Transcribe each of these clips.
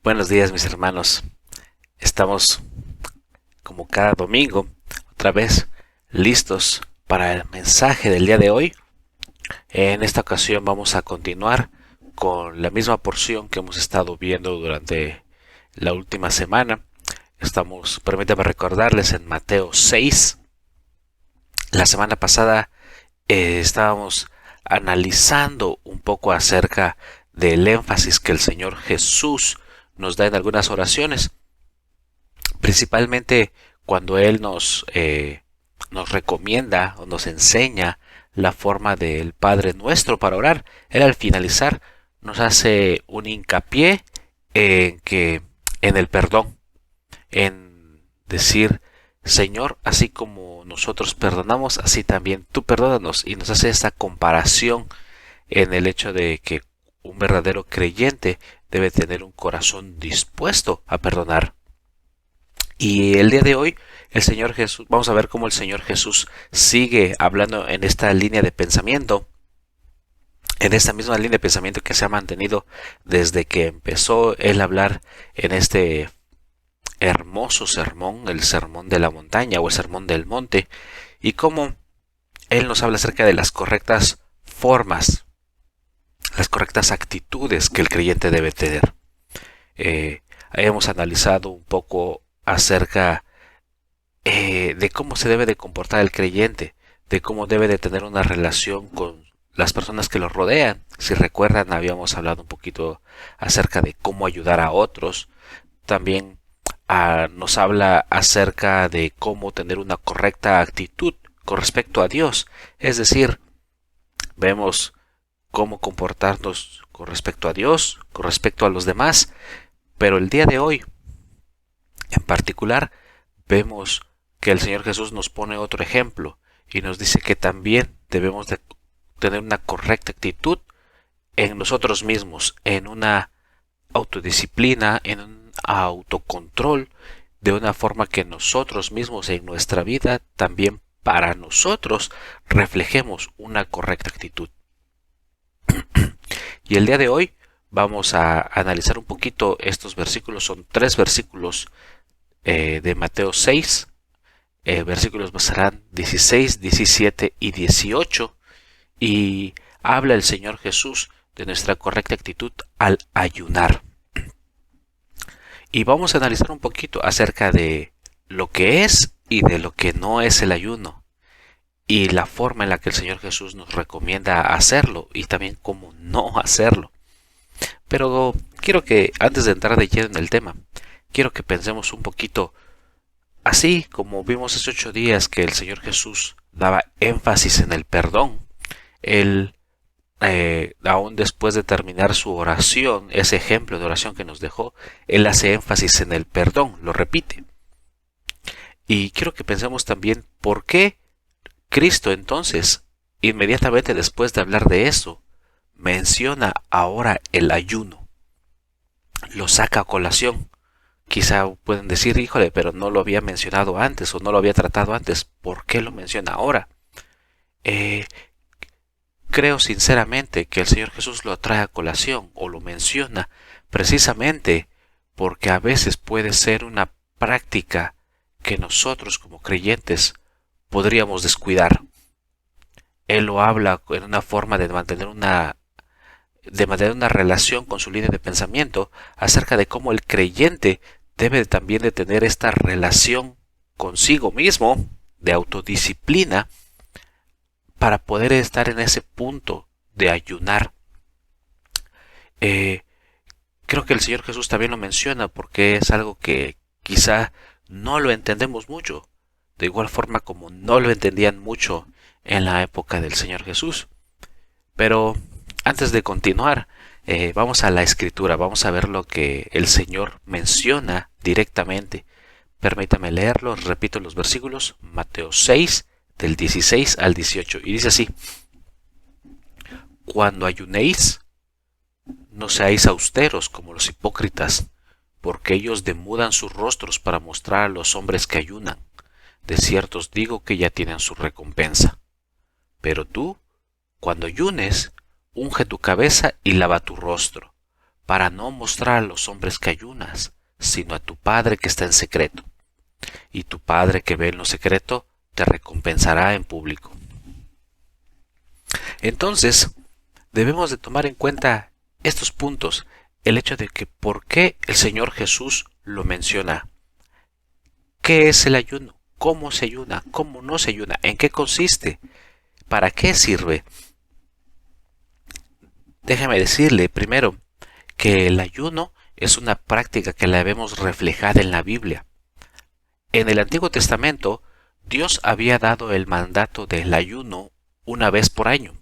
Buenos días, mis hermanos. Estamos, como cada domingo, otra vez listos para el mensaje del día de hoy. En esta ocasión vamos a continuar con la misma porción que hemos estado viendo durante la última semana. Permítanme recordarles, en Mateo 6. La semana pasada estábamos analizando un poco acerca del énfasis que el Señor Jesús nos da en algunas oraciones, principalmente cuando Él nos recomienda o nos enseña la forma del Padre Nuestro para orar. Él, al finalizar, nos hace un hincapié en el perdón, en decir: Señor, así como nosotros perdonamos, así también tú perdónanos, y nos hace esta comparación en el hecho de que un verdadero creyente debe tener un corazón dispuesto a perdonar. Y el día de hoy, el Señor Jesús, vamos a ver cómo el Señor Jesús sigue hablando en esta línea de pensamiento, en esta misma línea de pensamiento que se ha mantenido desde que empezó él a hablar en este hermoso sermón, el sermón de la montaña o el sermón del monte, y cómo él nos habla acerca de las correctas formas, las correctas actitudes que el creyente debe tener. Hemos analizado un poco acerca de cómo se debe de comportar el creyente, de cómo debe de tener una relación con las personas que lo rodean. Si recuerdan, habíamos hablado un poquito acerca de cómo ayudar a otros. También nos habla acerca de cómo tener una correcta actitud con respecto a Dios. Es decir, vemos cómo comportarnos con respecto a Dios, con respecto a los demás, pero el día de hoy, en particular, vemos que el Señor Jesús nos pone otro ejemplo y nos dice que también debemos de tener una correcta actitud en nosotros mismos, en una autodisciplina, en un autocontrol, de una forma que nosotros mismos en nuestra vida también para nosotros reflejemos una correcta actitud. Y el día de hoy vamos a analizar un poquito estos versículos. Son 3 versículos de Mateo 6. Versículos serán 16, 17 y 18. Y habla el Señor Jesús de nuestra correcta actitud al ayunar. Y vamos a analizar un poquito acerca de lo que es y de lo que no es el ayuno, y la forma en la que el Señor Jesús nos recomienda hacerlo y también cómo no hacerlo. Pero quiero que, antes de entrar de lleno en el tema, quiero que pensemos un poquito, así como vimos hace 8 días que el Señor Jesús daba énfasis en el perdón. Él, aún después de terminar su oración, ese ejemplo de oración que nos dejó, Él hace énfasis en el perdón, lo repite. Y quiero que pensemos también por qué Cristo, entonces, inmediatamente después de hablar de eso, menciona ahora el ayuno. Lo saca a colación. Quizá pueden decir: híjole, pero no lo había mencionado antes o no lo había tratado antes. ¿Por qué lo menciona ahora? Creo sinceramente que el Señor Jesús lo trae a colación o lo menciona precisamente porque a veces puede ser una práctica que nosotros como creyentes podríamos descuidar. Él lo habla en una forma de mantener una relación con su línea de pensamiento acerca de cómo el creyente debe también de tener esta relación consigo mismo de autodisciplina para poder estar en ese punto de ayunar. Creo que el Señor Jesús también lo menciona porque es algo que quizá no lo entendemos mucho, de igual forma como no lo entendían mucho en la época del Señor Jesús. Pero antes de continuar, vamos a la escritura, vamos a ver lo que el Señor menciona directamente. Permítame leerlo, repito los versículos: Mateo 6, del 16 al 18, y dice así: Cuando ayunéis, no seáis austeros como los hipócritas, porque ellos demudan sus rostros para mostrar a los hombres que ayunan. De cierto os digo que ya tienen su recompensa. Pero tú, cuando ayunes, unge tu cabeza y lava tu rostro, para no mostrar a los hombres que ayunas, sino a tu Padre que está en secreto. Y tu Padre que ve en lo secreto te recompensará en público. Entonces, debemos de tomar en cuenta estos puntos, el hecho de que por qué el Señor Jesús lo menciona. ¿Qué es el ayuno? ¿Cómo se ayuna? ¿Cómo no se ayuna? ¿En qué consiste? ¿Para qué sirve? Déjame decirle primero que el ayuno es una práctica que la vemos reflejada en la Biblia. En el Antiguo Testamento, Dios había dado el mandato del ayuno una vez por año.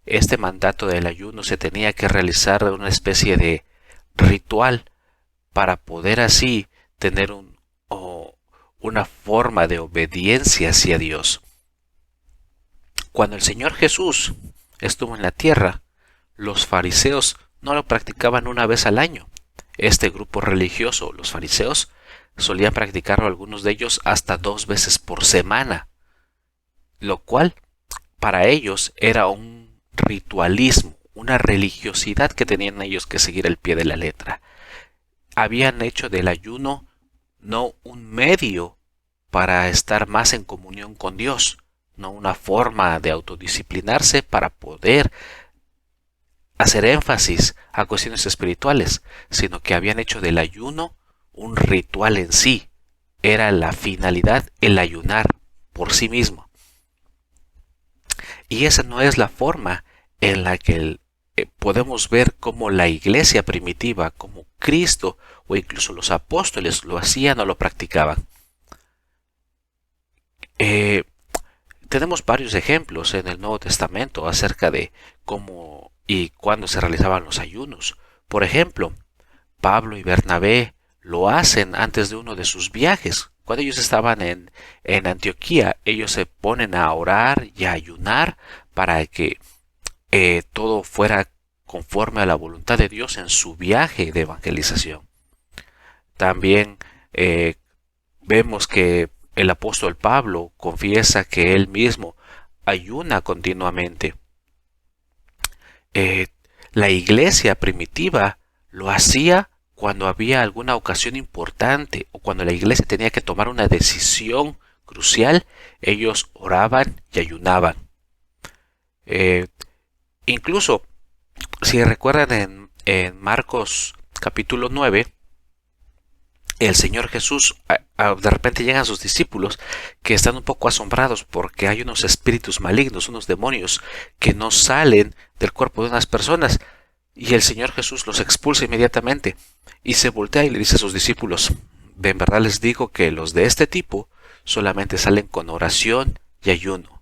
Este mandato del ayuno se tenía que realizar una especie de ritual para poder así tener una forma de obediencia hacia Dios. Cuando el Señor Jesús estuvo en la tierra, los fariseos no lo practicaban una vez al año. Este grupo religioso, los fariseos, solían practicarlo algunos de ellos hasta 2 veces por semana, lo cual para ellos era un ritualismo, una religiosidad que tenían ellos que seguir al pie de la letra. Habían hecho del ayuno no un medio para estar más en comunión con Dios, no una forma de autodisciplinarse para poder hacer énfasis a cuestiones espirituales, sino que habían hecho del ayuno un ritual en sí. Era la finalidad el ayunar por sí mismo. Y esa no es la forma en la que podemos ver cómo la iglesia primitiva, como Cristo o incluso los apóstoles lo hacían o lo practicaban. Tenemos varios ejemplos en el Nuevo Testamento acerca de cómo y cuándo se realizaban los ayunos. Por ejemplo, Pablo y Bernabé lo hacen antes de uno de sus viajes. Cuando ellos estaban en Antioquía, ellos se ponen a orar y a ayunar para que todo fuera conforme a la voluntad de Dios en su viaje de evangelización. También vemos que el apóstol Pablo confiesa que él mismo ayuna continuamente. La iglesia primitiva lo hacía cuando había alguna ocasión importante o cuando la iglesia tenía que tomar una decisión crucial, ellos oraban y ayunaban. Incluso, si recuerdan en Marcos capítulo 9, el Señor Jesús, de repente llegan sus discípulos que están un poco asombrados porque hay unos espíritus malignos, unos demonios que no salen del cuerpo de unas personas, y el Señor Jesús los expulsa inmediatamente y se voltea y le dice a sus discípulos: en verdad les digo que los de este tipo solamente salen con oración y ayuno.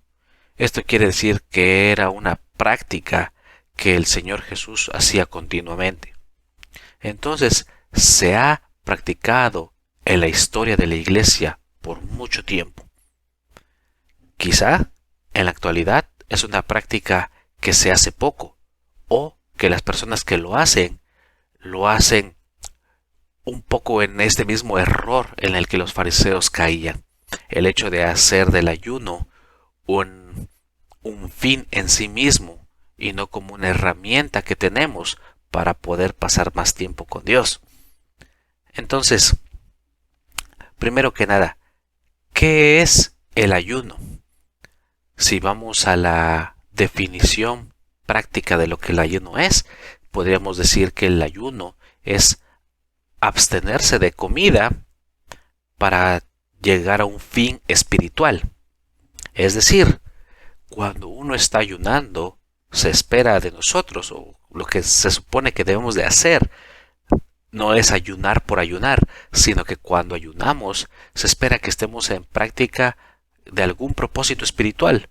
Esto quiere decir que era una práctica que el Señor Jesús hacía continuamente. Entonces, se ha practicado en la historia de la iglesia por mucho tiempo. Quizá en la actualidad es una práctica que se hace poco, o que las personas que lo hacen un poco en este mismo error en el que los fariseos caían. El hecho de hacer del ayuno un fin en sí mismo y no como una herramienta que tenemos para poder pasar más tiempo con Dios. Entonces, primero que nada, ¿qué es el ayuno? Si vamos a la definición práctica de lo que el ayuno es, podríamos decir que el ayuno es abstenerse de comida para llegar a un fin espiritual. Es decir, cuando uno está ayunando, se espera de nosotros, o lo que se supone que debemos de hacer, no es ayunar por ayunar, sino que cuando ayunamos, se espera que estemos en práctica de algún propósito espiritual.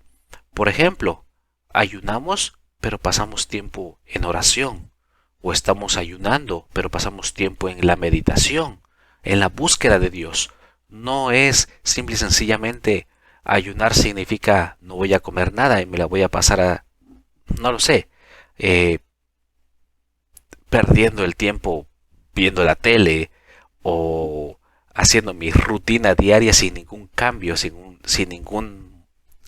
Por ejemplo, ayunamos, pero pasamos tiempo en oración, o estamos ayunando, pero pasamos tiempo en la meditación, en la búsqueda de Dios. No es simple y sencillamente ayunar significa no voy a comer nada y me la voy a pasar no lo sé, perdiendo el tiempo viendo la tele o haciendo mi rutina diaria sin ningún cambio, sin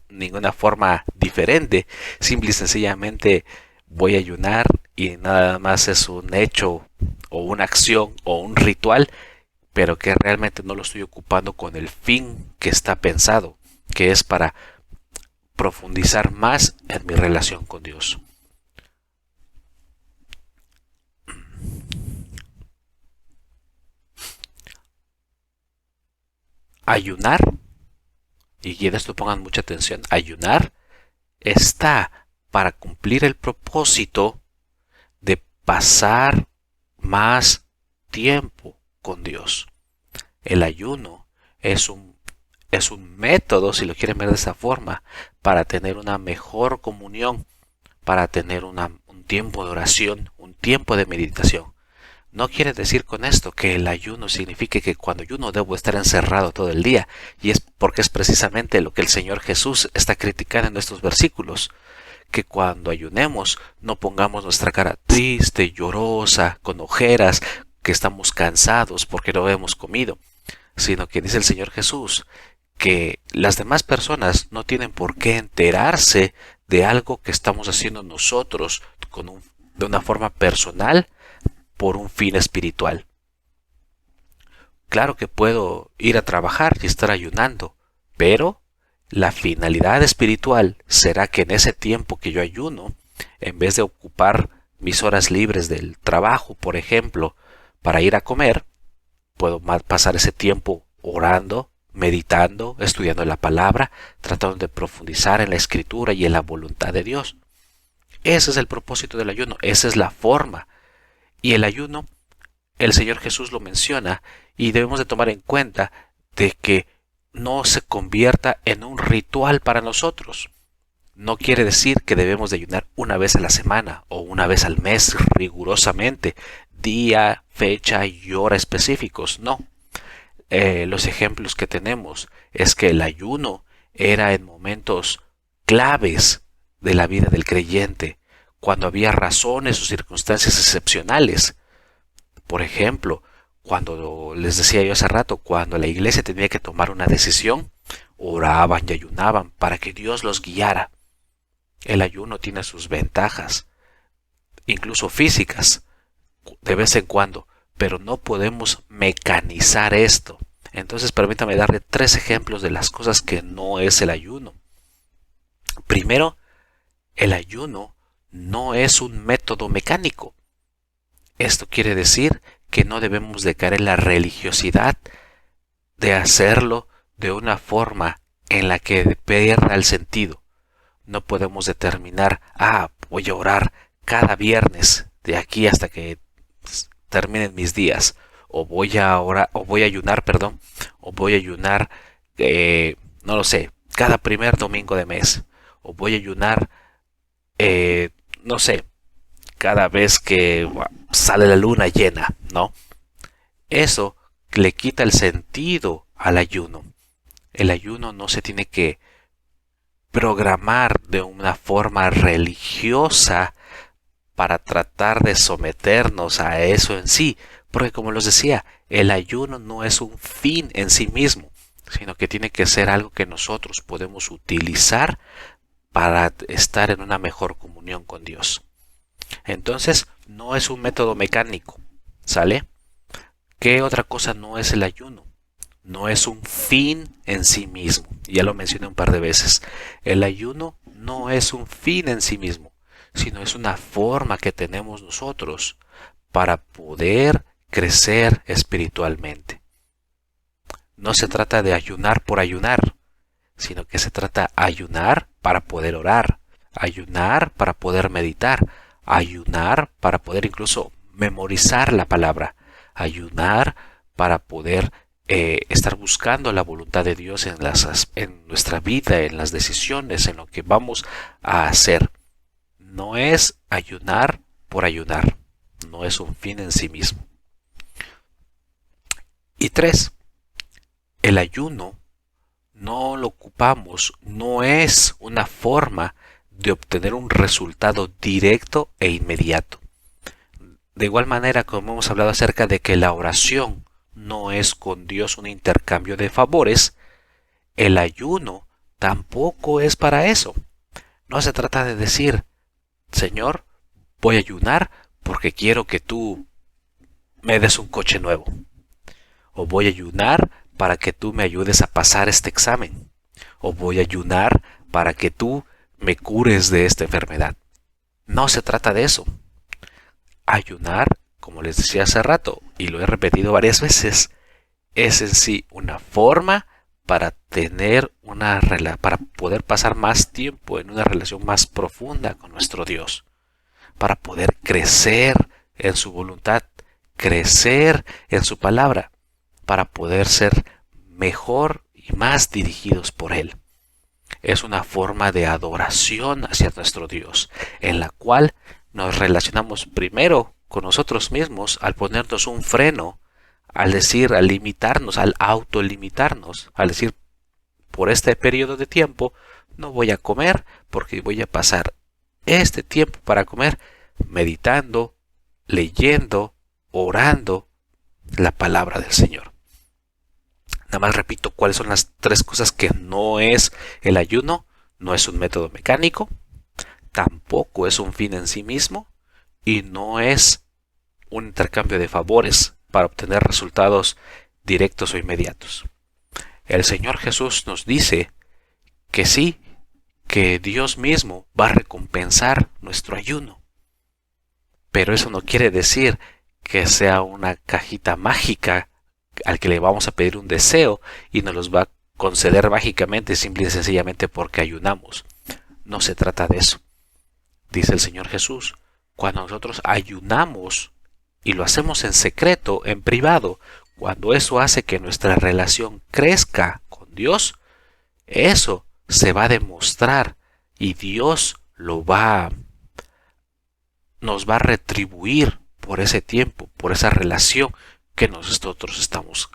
ninguna forma diferente. Simple y sencillamente voy a ayunar y nada más es un hecho o una acción o un ritual, pero que realmente no lo estoy ocupando con el fin que está pensado, que es para profundizar más en mi relación con Dios. Ayunar, y en esto pongan mucha atención, ayunar está para cumplir el propósito de pasar más tiempo con Dios. El ayuno es un método, si lo quieren ver de esa forma, para tener una mejor comunión, para tener un tiempo de oración, un tiempo de meditación. No quiere decir con esto que el ayuno signifique que cuando ayuno debo estar encerrado todo el día, y es porque es precisamente lo que el Señor Jesús está criticando en estos versículos, que cuando ayunemos no pongamos nuestra cara triste, llorosa, con ojeras, que estamos cansados porque no hemos comido, sino que dice el Señor Jesús que las demás personas no tienen por qué enterarse de algo que estamos haciendo nosotros de una forma personal por un fin espiritual. Claro que puedo ir a trabajar y estar ayunando, pero la finalidad espiritual será que en ese tiempo que yo ayuno, en vez de ocupar mis horas libres del trabajo, por ejemplo, para ir a comer, puedo pasar ese tiempo orando, meditando, estudiando la palabra, tratando de profundizar en la escritura y en la voluntad de Dios. Ese es el propósito del ayuno, esa es la forma. Y el ayuno, el Señor Jesús lo menciona y debemos de tomar en cuenta de que no se convierta en un ritual para nosotros. No quiere decir que debemos de ayunar una vez a la semana o una vez al mes rigurosamente, día, fecha y hora específicos, no. Los ejemplos que tenemos es que el ayuno era en momentos claves de la vida del creyente, cuando había razones o circunstancias excepcionales. Por ejemplo, cuando les decía yo hace rato, cuando la iglesia tenía que tomar una decisión, oraban y ayunaban para que Dios los guiara. El ayuno tiene sus ventajas, incluso físicas, de vez en cuando, pero no podemos mecanizar esto. Entonces permítame darle 3 ejemplos de las cosas que no es el ayuno. Primero, el ayuno no es un método mecánico. Esto quiere decir que no debemos de caer en la religiosidad de hacerlo de una forma en la que pierda el sentido. No podemos determinar, voy a orar cada viernes de aquí hasta que terminen mis días, o voy a orar, o voy a ayunar, o voy a ayunar, no lo sé, cada primer domingo de mes, o voy a ayunar, no sé, cada vez que sale la luna llena, ¿no? Eso le quita el sentido al ayuno. El ayuno no se tiene que programar de una forma religiosa para tratar de someternos a eso en sí, porque como les decía, el ayuno no es un fin en sí mismo, sino que tiene que ser algo que nosotros podemos utilizar para estar en una mejor comunión con Dios. Entonces, no es un método mecánico, ¿sale? ¿Qué otra cosa no es el ayuno? No es un fin en sí mismo. Ya lo mencioné un par de veces. El ayuno no es un fin en sí mismo, sino es una forma que tenemos nosotros para poder crecer espiritualmente. No se trata de ayunar por ayunar, sino que se trata de ayunar para poder orar, ayunar para poder meditar, ayunar para poder incluso memorizar la palabra, ayunar para poder estar buscando la voluntad de Dios en nuestra vida, en las decisiones, en lo que vamos a hacer. No es ayunar por ayunar, no es un fin en sí mismo. Y 3, el ayuno no lo ocupamos, no es una forma de obtener un resultado directo e inmediato. De igual manera, como hemos hablado acerca de que la oración no es con Dios un intercambio de favores, el ayuno tampoco es para eso. No se trata de decir, Señor, voy a ayunar porque quiero que tú me des un coche nuevo. O voy a ayunar para que tú me ayudes a pasar este examen. O voy a ayunar para que tú me cures de esta enfermedad. No se trata de eso. Ayunar, como les decía hace rato, y lo he repetido varias veces, es en sí una forma para para poder pasar más tiempo en una relación más profunda con nuestro Dios, para poder crecer en su voluntad, crecer en su palabra, para poder ser mejor y más dirigidos por Él. Es una forma de adoración hacia nuestro Dios, en la cual nos relacionamos primero con nosotros mismos al ponernos un freno, al limitarnos, al autolimitarnos, al decir, por este periodo de tiempo no voy a comer porque voy a pasar este tiempo para comer meditando, leyendo, orando la palabra del Señor. Nada más repito cuáles son las 3 cosas que no es el ayuno. No es un método mecánico, tampoco es un fin en sí mismo y no es un intercambio de favores para obtener resultados directos o inmediatos. El Señor Jesús nos dice que sí, que Dios mismo va a recompensar nuestro ayuno. Pero eso no quiere decir que sea una cajita mágica al que le vamos a pedir un deseo y nos los va a conceder mágicamente simple y sencillamente porque ayunamos. No se trata de eso. Dice el Señor Jesús, cuando nosotros ayunamos y lo hacemos en secreto, en privado, cuando eso hace que nuestra relación crezca con Dios, eso se va a demostrar y Dios nos va a retribuir por ese tiempo, por esa relación que nosotros estamos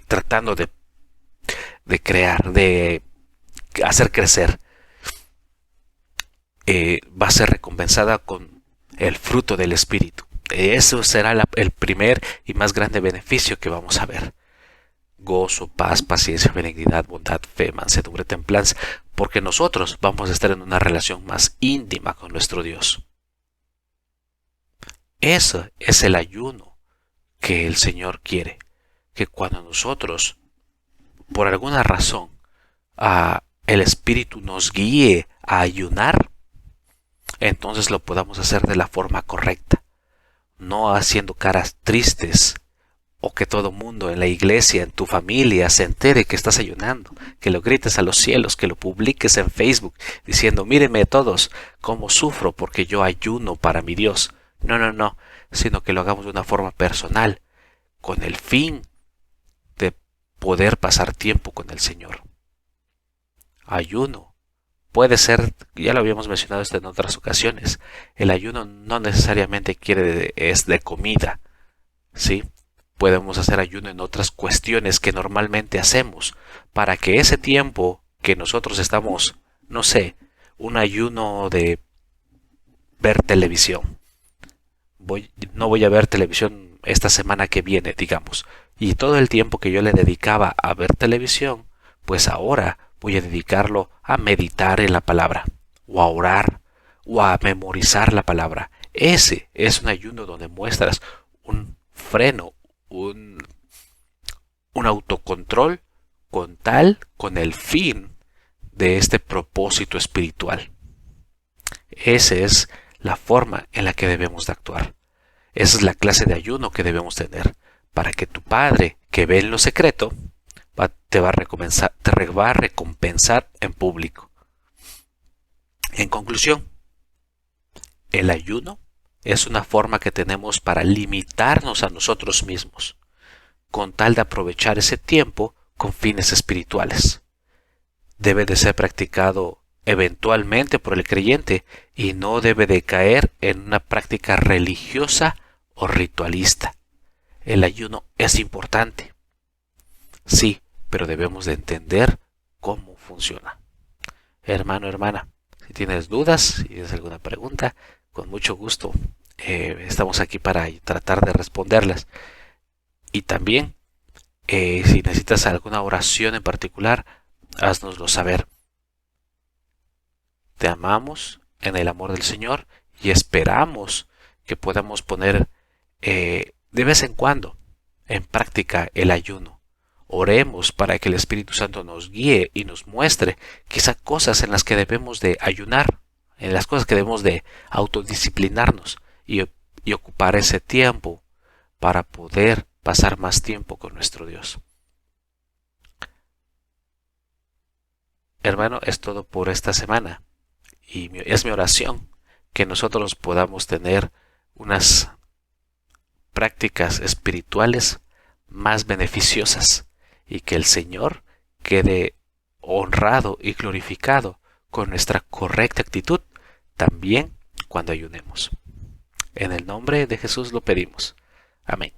tratando de crear, de hacer crecer. Va a ser recompensada con el fruto del Espíritu. Eso será el primer y más grande beneficio que vamos a ver. Gozo, paz, paciencia, benignidad, bondad, fe, mansedumbre, templanza, porque nosotros vamos a estar en una relación más íntima con nuestro Dios. Eso es el ayuno que el Señor quiere, que cuando nosotros, por alguna razón, el Espíritu nos guíe a ayunar, entonces lo podamos hacer de la forma correcta, no haciendo caras tristes o que todo mundo en la iglesia, en tu familia, se entere que estás ayunando, que lo grites a los cielos, que lo publiques en Facebook diciendo, mírenme todos cómo sufro porque yo ayuno para mi Dios. No, sino que lo hagamos de una forma personal, con el fin de poder pasar tiempo con el Señor. Ayuno puede ser, ya lo habíamos mencionado esto en otras ocasiones, el ayuno no necesariamente es de comida, ¿sí? Podemos hacer ayuno en otras cuestiones que normalmente hacemos, para que ese tiempo que nosotros estamos, no sé, un ayuno de ver televisión. No voy a ver televisión esta semana que viene, digamos, y todo el tiempo que yo le dedicaba a ver televisión, pues ahora voy a dedicarlo a meditar en la palabra, o a orar, o a memorizar la palabra. Ese es un ayuno donde muestras un freno, un autocontrol con el fin de este propósito espiritual. Esa es la forma en la que debemos de actuar. Esa es la clase de ayuno que debemos tener para que tu Padre, que ve en lo secreto, te va a recompensar en público. En conclusión, el ayuno es una forma que tenemos para limitarnos a nosotros mismos, con tal de aprovechar ese tiempo con fines espirituales. Debe de ser practicado eventualmente por el creyente y no debe de caer en una práctica religiosa o ritualista. El ayuno es importante, sí, pero debemos de entender cómo funciona. Hermano, hermana, si tienes dudas, si tienes alguna pregunta, con mucho gusto estamos aquí para tratar de responderlas. Y también, si necesitas alguna oración en particular, haznoslo saber. Te amamos en el amor del Señor y esperamos que podamos poner de vez en cuando en práctica el ayuno. Oremos para que el Espíritu Santo nos guíe y nos muestre quizá cosas en las que debemos de ayunar, en las cosas que debemos de autodisciplinarnos y ocupar ese tiempo para poder pasar más tiempo con nuestro Dios. Hermano, es todo por esta semana y es mi oración que nosotros podamos tener unas prácticas espirituales más beneficiosas y que el Señor quede honrado y glorificado con nuestra correcta actitud también cuando ayunemos. En el nombre de Jesús lo pedimos. Amén.